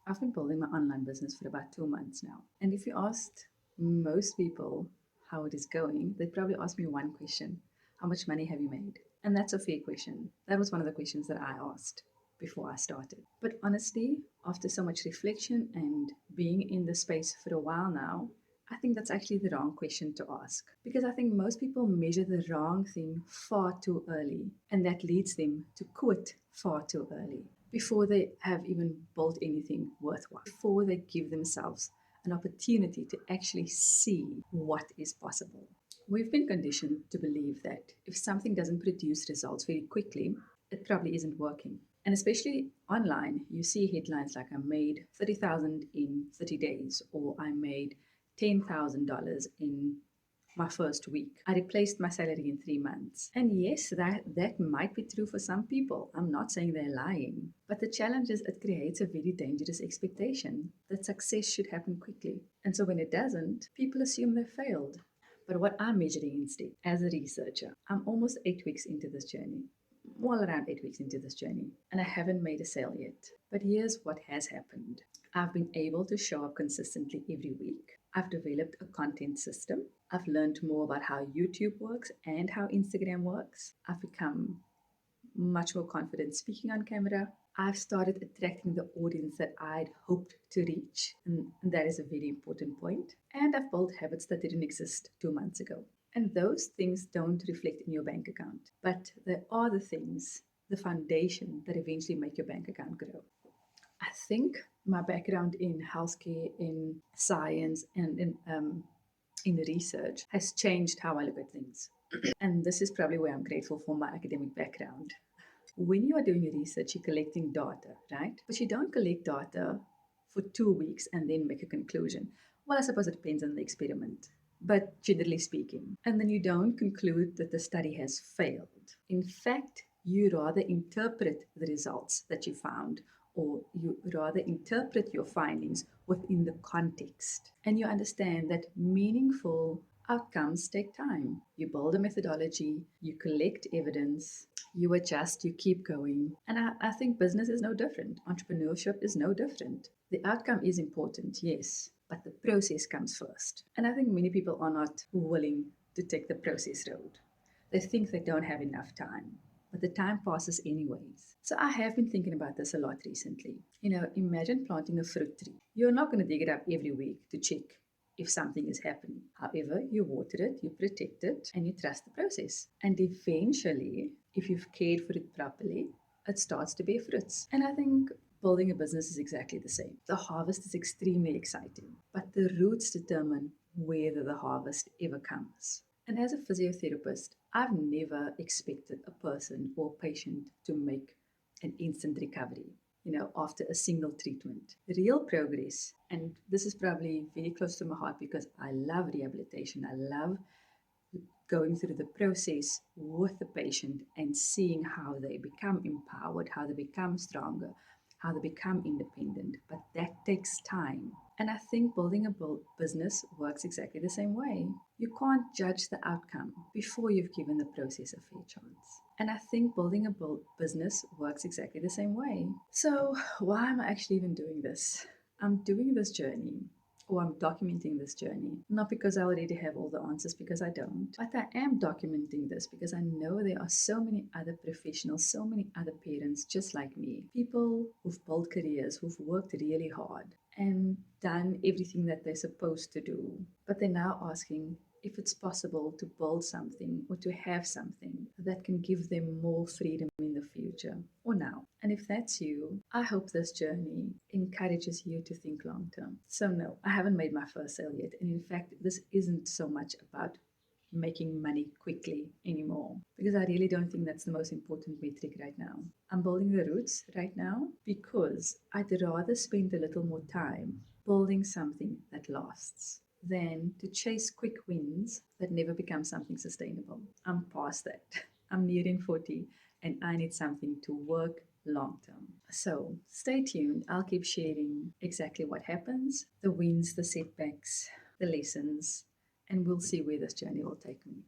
I've been building my online business for about 2 months now. And if you asked most people how it is going, they'd probably ask me one question: how much money have you made? And that's a fair question. That was one of the questions that I asked before I started. But honestly, after so much reflection and being in the space for a while now, I think that's actually the wrong question to ask. Because I think most people measure the wrong thing far too early, and that leads them to quit far too early before they have even built anything worthwhile, before they give themselves an opportunity to actually see what is possible. We've been conditioned to believe that if something doesn't produce results very quickly, it probably isn't working. And especially online, you see headlines like I made 30,000 in 30 days, or I made $10,000 in my first week. I replaced my salary in 3 months. And yes, that might be true for some people. I'm not saying they're lying. But the challenge is it creates a very dangerous expectation that success should happen quickly. And so when it doesn't, people assume they failed. But what I'm measuring instead, as a researcher, I'm almost 8 weeks into this journey. Well, around 8 weeks into this journey, and I haven't made a sale yet. But here's what has happened: I've been able to show up consistently every week. I've developed a content system. I've learned more about how YouTube works and how Instagram works. I've become much more confident speaking on camera. I've started attracting the audience that I'd hoped to reach, and that is a very important point. And I've built habits that didn't exist 2 months ago. And those things don't reflect in your bank account, but they are the things, the foundation that eventually make your bank account grow. I think my background in healthcare, in science, and in research has changed how I look at things. And this is probably where I'm grateful for my academic background. When you are doing research, you're collecting data, right? But you don't collect data for 2 weeks and then make a conclusion. Well, I suppose it depends on the experiment, but generally speaking. And then you don't conclude that the study has failed. In fact, you rather interpret the results that you found, or you rather interpret your findings within the context. And you understand that meaningful outcomes take time. You build a methodology, you collect evidence, you adjust, you keep going. And I think business is no different. Entrepreneurship is no different. The outcome is important, yes, but the process comes first. And I think many people are not willing to take the process road. They think they don't have enough time, but the time passes anyways. So I have been thinking about this a lot recently. Imagine planting a fruit tree. You're not going to dig it up every week to check if something is happening. However, you water it, you protect it, and you trust the process. And eventually, if you've cared for it properly, it starts to bear fruits. And I think building a business is exactly the same. The harvest is extremely exciting, but the roots determine whether the harvest ever comes. And as a physiotherapist, I've never expected a person or patient to make an instant recovery, after a single treatment. Real progress, and this is probably very close to my heart because I love rehabilitation. I love going through the process with the patient and seeing how they become empowered, how they become stronger, how they become independent. But that takes time. And I think building a business works exactly the same way. You can't judge the outcome before you've given the process a fair chance. And I think building a business works exactly the same way. So, why am I actually even doing this? I'm doing this journey, or I'm documenting this journey, not because I already have all the answers, because I don't, but I am documenting this because I know there are so many other professionals, so many other parents just like me, people who've built careers, who've worked really hard and done everything that they're supposed to do, but they're now asking if it's possible to build something or to have something that can give them more freedom in the future or now. And if that's you, I hope this journey encourages you to think long term. So, no, I haven't made my first sale yet. And in fact, this isn't so much about making money quickly anymore, because I really don't think that's the most important metric right now. I'm building the roots right now because I'd rather spend a little more time building something that lasts than to chase quick wins that never become something sustainable. I'm past that. I'm nearing 40 and I need something to work long term. So stay tuned. I'll keep sharing exactly what happens, the wins, the setbacks, the lessons, and we'll see where this journey will take me.